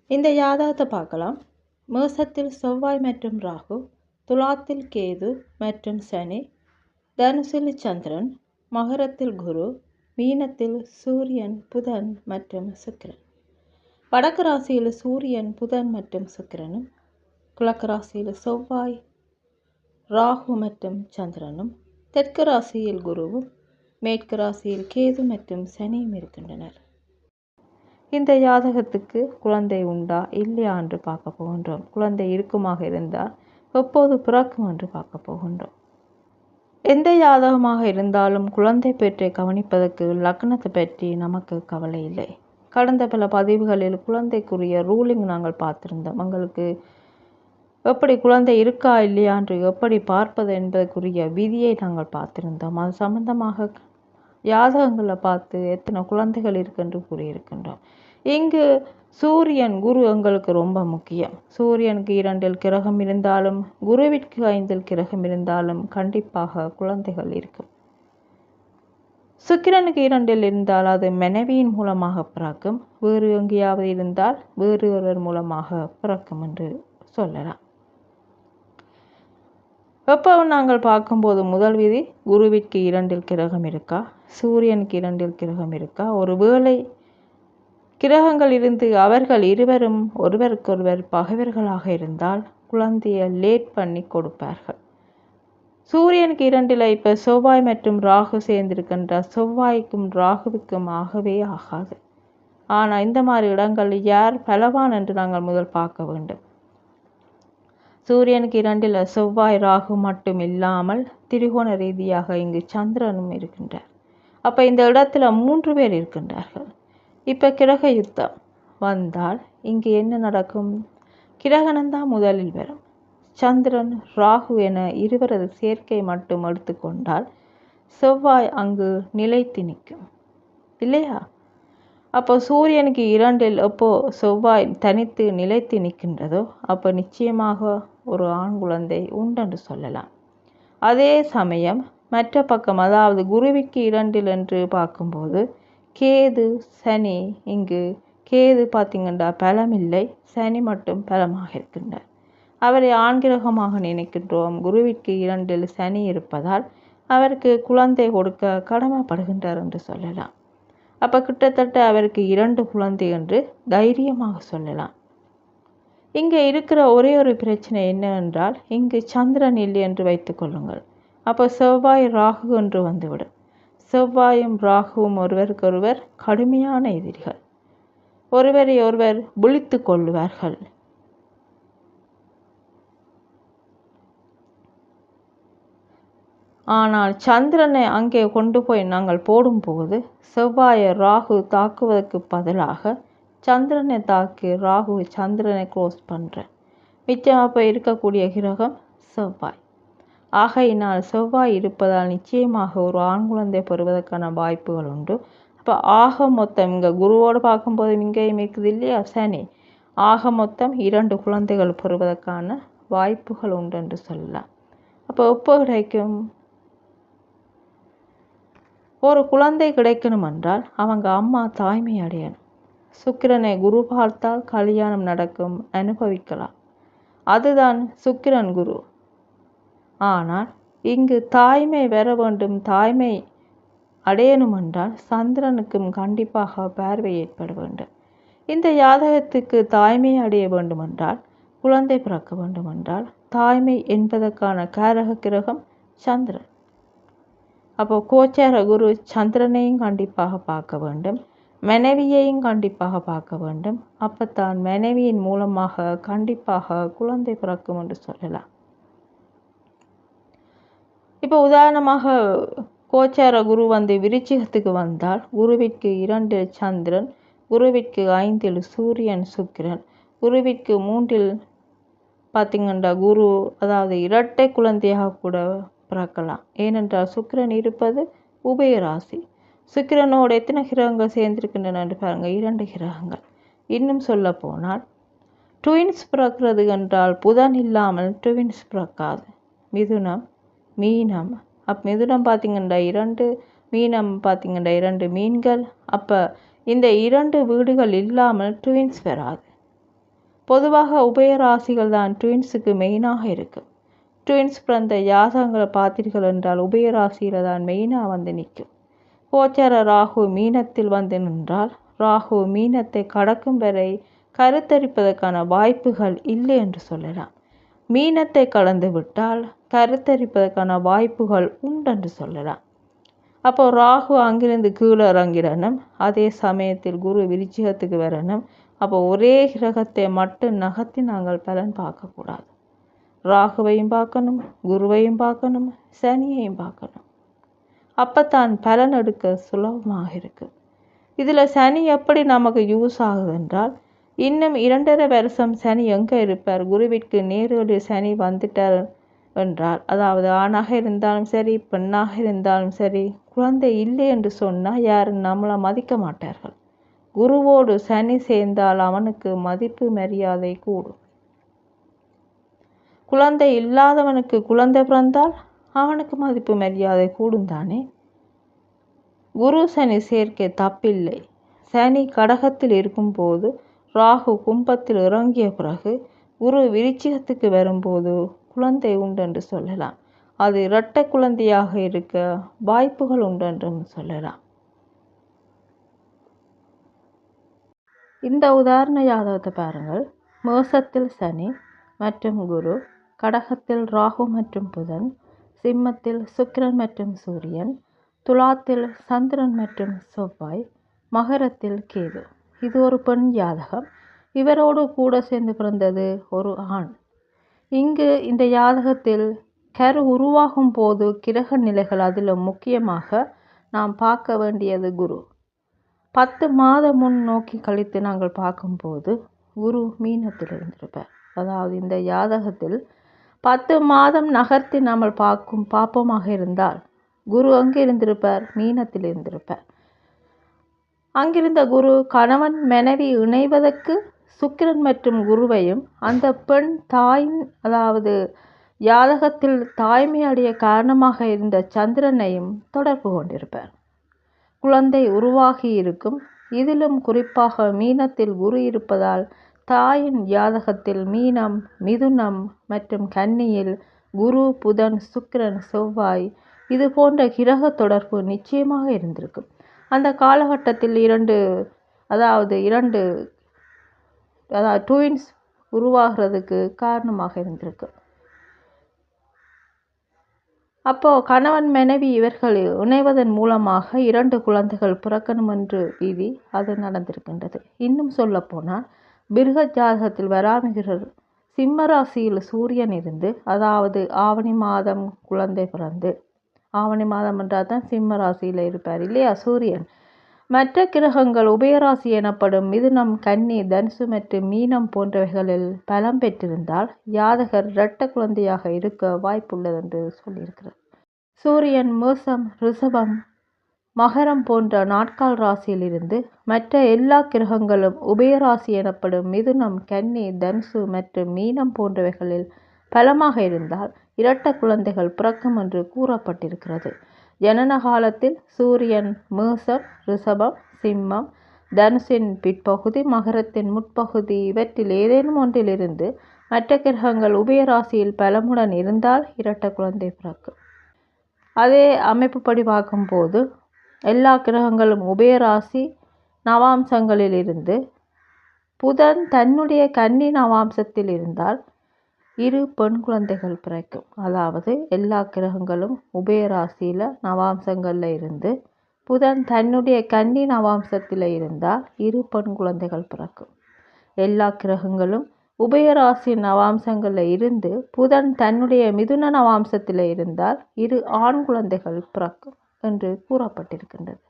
இந்த யாதகத்தை பார்க்கலாம். மேசத்தில் செவ்வாய் மற்றும் ராகு, துலாத்தில் கேது மற்றும் சனி, தனுசில் சந்திரன், மகரத்தில் குரு, மீனத்தில் சூரியன், புதன் மற்றும் சுக்கிரன். வடக்கு ராசியில் சூரியன், புதன் மற்றும் சுக்கிரனும், கிழக்கு ராசியில் செவ்வாய், ராகு மற்றும் சந்திரனும், தெற்கு ராசியில் குருவும், மேற்கு ராசியில் கேது மற்றும் சனியும் இருக்கின்றனர். இந்த ஜாதகத்துக்கு குழந்தை உண்டா இல்லையா என்று பார்க்க போகின்றோம். குழந்தை இருக்குமாக இருந்தால் எப்போது பிறக்கும் என்று பார்க்க போகின்றோம். எந்த ஜாதகமாக இருந்தாலும் குழந்தை பெற்றை கவனிப்பதற்கு லக்னத்தை பற்றி நமக்கு கவலை இல்லை. கடந்த பல பதிவுகளில் குழந்தைக்குரிய ரூலிங் நாங்கள் பார்த்திருந்தோம். உங்களுக்கு எப்படி குழந்தை இருக்கா இல்லையா என்று எப்படி பார்ப்பது என்பதற்குரிய விதியை நாங்கள் பார்த்திருந்தோம். அது சம்பந்தமாக ஜாதகங்களை பார்த்து எத்தனை குழந்தைகள் இருக்குன்னு கூறியிருக்கின்றோம். இங்கு சூரியன், குரு எங்களுக்கு ரொம்ப முக்கியம். சூரியனுக்கு 2 கிரகம் இருந்தாலும், குருவிற்கு 5 கிரகம் இருந்தாலும் கண்டிப்பாக குழந்தைகள் இருக்கும். சுக்கிரனுக்கு 2 இருந்தால் அது மனைவியின் மூலமாக பிறக்கும். வேறு எங்கேயாவது இருந்தால் வேறு ஒருவர் மூலமாக பிறக்கும் என்று சொல்லலாம். எப்போ நாங்கள் பார்க்கும்போது முதல் விதி, குருவிற்கு 2 கிரகம் இருக்கா, சூரியனுக்கு 2 கிரகம் இருக்கா. ஒரு வேளை கிரகங்கள் இருந்து அவர்கள் இருவரும் ஒருவருக்கொருவர் பகைவர்களாக இருந்தால் குழந்தையை லேட் பண்ணி கொடுப்பார்கள். சூரியனுக்கு 2 இப்போ செவ்வாய் மற்றும் ராகு சேர்ந்திருக்கின்ற செவ்வாய்க்கும் ராகுவுக்கும் ஆகவே ஆகாது. ஆனால் இந்த மாதிரி இடங்களில் யார் பலவான் என்று நாங்கள் முதல் பார்க்க வேண்டும். சூரியனுக்கு 2 செவ்வாய் ராகு மட்டும் இல்லாமல் திரிகோண ரீதியாக இங்கு சந்திரனும் இருக்கின்றார். அப்போ இந்த இடத்துல 3 பேர் இருக்கின்றார்கள். இப்போ கிரக யுத்தம் வந்தால் இங்கு என்ன நடக்கும்? கிரகணம்தான் முதலில் வரும். சந்திரன், ராகு என இருவரது சேர்க்கை மட்டும் எடுத்துக்கொண்டால் செவ்வாய் அங்கு நிலைத்து நிற்கும் இல்லையா? அப்போ சூரியனுக்கு 2 எப்போ செவ்வாய் தனித்து நிலைத்து நிற்கின்றதோ அப்போ நிச்சயமாக ஒரு ஆண் குழந்தை உண்டென்று சொல்லலாம். அதே சமயம் மற்ற பக்கம், அதாவது குருவிற்கு 2 என்று பார்க்கும்போது கேது, சனி, இங்கு கேது பார்த்திங்கன்னா பலமில்லை, சனி மட்டும் பலமாக இருக்கின்றார். அவரை ஆண் கிரகமாக நினைக்கின்றோம். குருவிற்கு 2 சனி இருப்பதால் அவருக்கு குழந்தை கொடுக்க கடமைப்படுகின்றார் என்று சொல்லலாம். அப்போ கிட்டத்தட்ட அவருக்கு 2 குழந்தை என்று தைரியமாக சொல்லலாம். இங்கே இருக்கிற ஒரே ஒரு பிரச்சனை என்னவென்றால், இங்கு சந்திரன் இல்லை என்று வைத்துக்கொள்ளுங்கள். அப்போ செவ்வாய் ராகு என்று வந்துவிடும். செவ்வாயும் ராகுவும் ஒருவருக்கொருவர் கடுமையான எதிரிகள். ஒருவரை ஒருவர் விழித்து கொள்ளுவார்கள். ஆனால் சந்திரனை அங்கே கொண்டு போய் நாங்கள் போடும்போது செவ்வாயை ராகு தாக்குவதற்கு பதிலாக சந்திரனை தாக்கி ராகு சந்திரனை க்ளோஸ் பண்ணுற மிச்சமாக போய் இருக்கக்கூடிய கிரகம் செவ்வாய். ஆகையினால் செவ்வாய் இருப்பதால் நிச்சயமாக ஒரு ஆண் குழந்தை பெறுவதற்கான வாய்ப்புகள் உண்டு. அப்போ ஆக மொத்தம் இங்கே குருவோடு பார்க்கும்போது இங்கேயும் இருக்குது இல்லையா சனி, ஆக மொத்தம் 2 குழந்தைகள் பெறுவதற்கான வாய்ப்புகள் உண்டு என்று சொல்லலாம். அப்போ எப்போ கிடைக்கும்? ஒரு குழந்தை கிடைக்கணும் என்றால் அவங்க அம்மா தாய்மை அடையணும். சுக்கிரனை குரு பார்த்தால் கல்யாணம் நடக்கும், அனுபவிக்கலாம். அதுதான் சுக்கிரன் குரு. ஆனால் இங்கு தாய்மை வர வேண்டும், தாய்மை அடையணும் என்றால் சந்திரனுக்கும் கண்டிப்பாக பார்வை ஏற்பட வேண்டும். இந்த ஜாதகத்துக்கு தாய்மை அடைய வேண்டுமென்றால், குழந்தை பிறக்க வேண்டுமென்றால் தாய்மை என்பதற்கான காரக கிரகம் சந்திரன். அப்போ கோச்சார குரு சந்திரனையும் கண்டிப்பாக பார்க்க வேண்டும், மனைவியையும் கண்டிப்பாக பார்க்க வேண்டும். அப்பத்தான் மனைவியின் மூலமாக கண்டிப்பாக குழந்தை பிறக்கும் என்று சொல்லலாம். இப்போ உதாரணமாக கோச்சார குரு விருச்சிகத்துக்கு வந்தால் குருவிற்கு 2 சந்திரன், குருவிற்கு 5 சூரியன் சுக்கிரன், குருவிற்கு 3 பார்த்திங்கன்னா குரு, அதாவது இரட்டை குழந்தையாக கூட பிறக்கலாம். ஏனென்றால் சுக்கிரன் இருப்பது உபயராசி. சுக்கிரனோடு எத்தனை கிரகங்கள் சேர்ந்திருக்கின்றன என்று பாருங்கள், 2 கிரகங்கள். இன்னும் சொல்ல போனால் ட்வின்ஸ் பிறக்கிறது என்றால் புதன் இல்லாமல் ட்வின்ஸ் பிறக்காது. மிதுனம், மீனம். மிதுனம் பார்த்திங்கன்னா 2, மீனம் பார்த்திங்கன்னா 2 மீன்கள். அப்போ இந்த 2 வீடுகள் இல்லாமல் ட்வின்ஸ் வராது. பொதுவாக உபயராசிகள் தான் ட்வின்ஸுக்கு மெயினாக இருக்கும். ட்வின்ஸ் பிறந்த ஜாதகங்களை பார்த்தீர்கள் என்றால் உபயராசியில் தான் மெயினாக வந்து நிற்கும். கோச்சார ராகு மீனத்தில் வந்து நின்றால் ராகு மீனத்தை கடக்கும் வரை கருத்தரிப்பதற்கான வாய்ப்புகள் இல்லை என்று சொல்லலாம். மீனத்தை கடந்து விட்டால் கருத்தரிப்பதற்கான வாய்ப்புகள் உண்டென்று சொல்லலாம். அப்போ ராகு அங்கிருந்து கீழே இறங்கிடணும், அதே சமயத்தில் குரு விருச்சிகத்துக்கு வரணும். அப்போ ஒரே கிரகத்தை மட்டும் நகர்த்தி நாங்கள் பலன் பார்க்கக்கூடாது. ராகுவையும் பார்க்கணும், குருவையும் பார்க்கணும், சனியையும் பார்க்கணும். அப்போத்தான் பலன் எடுக்க சுலபமாக இருக்குது. இதில் சனி எப்படி நமக்கு யூஸ் ஆகுது என்றால், இன்னும் 2.5 வருஷம் சனி எங்கே இருப்பார்? குருவிற்கு நேரடி சனி வந்துட்டார் என்றால், அதாவது ஆணாக இருந்தாலும் சரி பெண்ணாக இருந்தாலும் சரி, குழந்தை இல்லை என்று சொன்னால் யாரும் நம்மளை மதிக்க மாட்டார்கள். குருவோடு சனி சேர்ந்தால் அவனுக்கு மதிப்பு மரியாதை கூடும். குழந்தை இல்லாதவனுக்கு குழந்தை பிறந்தால் அவனுக்கு மதிப்பு மரியாதை கூடும் தானே. குரு சனி சேர்க்கை தப்பில்லை. சனி கடகத்தில் இருக்கும்போது ராகு கும்பத்தில் இறங்கிய பிறகு குரு விருச்சிகத்துக்கு வரும்போது குழந்தை உண்டென்று சொல்லலாம். அது இரட்டை குழந்தையாக இருக்க வாய்ப்புகள் உண்டென்றும் சொல்லலாம். இந்த உதாரண ஜாதகத்தை பாருங்கள். மேஷத்தில் சனி மற்றும் குரு, கடகத்தில் ராகு மற்றும் புதன், சிம்மத்தில் சுக்கிரன் மற்றும் சூரியன், துலாத்தில் சந்திரன் மற்றும் செவ்வாய், மகரத்தில் கேது. இது ஒரு பெண் ஜாதகம். இவரோடு கூட சேர்ந்து பிறந்தது ஒரு ஆண். இங்கு இந்த ஜாதகத்தில் கரு உருவாகும் போது கிரக நிலைகள், அதில் முக்கியமாக நாம் பார்க்க வேண்டியது குரு. 10 மாதம் முன் நோக்கி கழித்து நாங்கள் பார்க்கும்போது குரு மீனத்தில் இருந்திருப்பார். அதாவது இந்த ஜாதகத்தில் 10 மாதம் நகர்த்தி நாம் பார்ப்போமாக இருந்தால் குரு அங்கே இருந்திருப்பார், மீனத்தில் இருந்திருப்பார். அங்கிருந்த குரு கணவன் மனைவி இணைவதற்கு சுக்கிரன் மற்றும் குருவையும் அந்த பெண் தாயின், அதாவது ஜாதகத்தில் தாய்மை அடைய காரணமாக இருந்த சந்திரனையும் தொடர்பு கொண்டிருப்பார். குழந்தை உருவாகி இருக்கும். இதிலும் குறிப்பாக மீனத்தில் குரு இருப்பதால் தாயின் ஜாதகத்தில் மீனம், மிதுனம் மற்றும் கன்னியில் குரு, புதன், சுக்கிரன், செவ்வாய் இது போன்ற கிரக தொடர்பு நிச்சயமாக இருந்திருக்கும். அந்த காலகட்டத்தில் இரண்டு ட்வின்ஸ் உருவாகிறதுக்கு காரணமாக இருந்திருக்கு. அப்போது கணவன் மனைவி இவர்கள் இணைவதன் மூலமாக 2 குழந்தைகள் பிறக்கணும் என்று விதி, அது நடந்திருக்கின்றது. இன்னும் சொல்ல போனால் பிருக ஜாதகத்தில் வராமிகிரர் சிம்மராசியில் சூரியன் இருந்து, அதாவது ஆவணி மாதம் குழந்தை பிறந்து, ஆவணி மாதம் என்றால் தான் சிம்ம ராசியில் இருப்பார் இல்லையா சூரியன். மற்ற கிரகங்கள் உபயராசி எனப்படும் மிதுனம், கன்னி, தனுசு மற்றும் மீனம் போன்றவைகளில் பலம் பெற்றிருந்தால் ஜாதகர் இரட்டை குழந்தையாக இருக்க வாய்ப்புள்ளது என்று சொல்லியிருக்கிறார். சூரியன் மேஷம், ரிஷபம், மகரம் போன்ற நாட்கால் ராசியில் இருந்து மற்ற எல்லா கிரகங்களும் உபயராசி எனப்படும் மிதுனம், கன்னி, தனுசு மற்றும் மீனம் போன்றவைகளில் பலமாக இருந்தால் இரட்டை குழந்தைகள் பிறக்கும் என்று கூறப்பட்டிருக்கிறது. ஜனன காலத்தில் சூரியன் மேஷம், ரிஷபம், சிம்மம், தனுசின் பிற்பகுதி, மகரத்தின் முற்பகுதி இவற்றில் ஏதேனும் ஒன்றிலிருந்து மற்ற கிரகங்கள் உபயராசியில் பலமுடன் இருந்தால் இரட்டை குழந்தை பிறக்கும். அதே அமைப்புப்படி பார்க்கும்போது எல்லா கிரகங்களும் உபயராசி நவாம்சங்களில் இருந்து புதன் தன்னுடைய கன்னி நவாம்சத்தில் இருந்தால் 2 பெண் குழந்தைகள் பிறக்கும். அதாவது எல்லா கிரகங்களும் உபயராசியில் நவாம்சங்களில் இருந்து புதன் தன்னுடைய கன்னி நவாம்சத்தில் இருந்தால் 2 பெண் குழந்தைகள் பிறக்கும். எல்லா கிரகங்களும் உபயராசி நவாம்சங்களில் இருந்து புதன் தன்னுடைய மிதுன நவாம்சத்தில் இருந்தால் 2 ஆண் குழந்தைகள் பிறக்கும் என்று கூறப்பட்டிருக்கின்றது.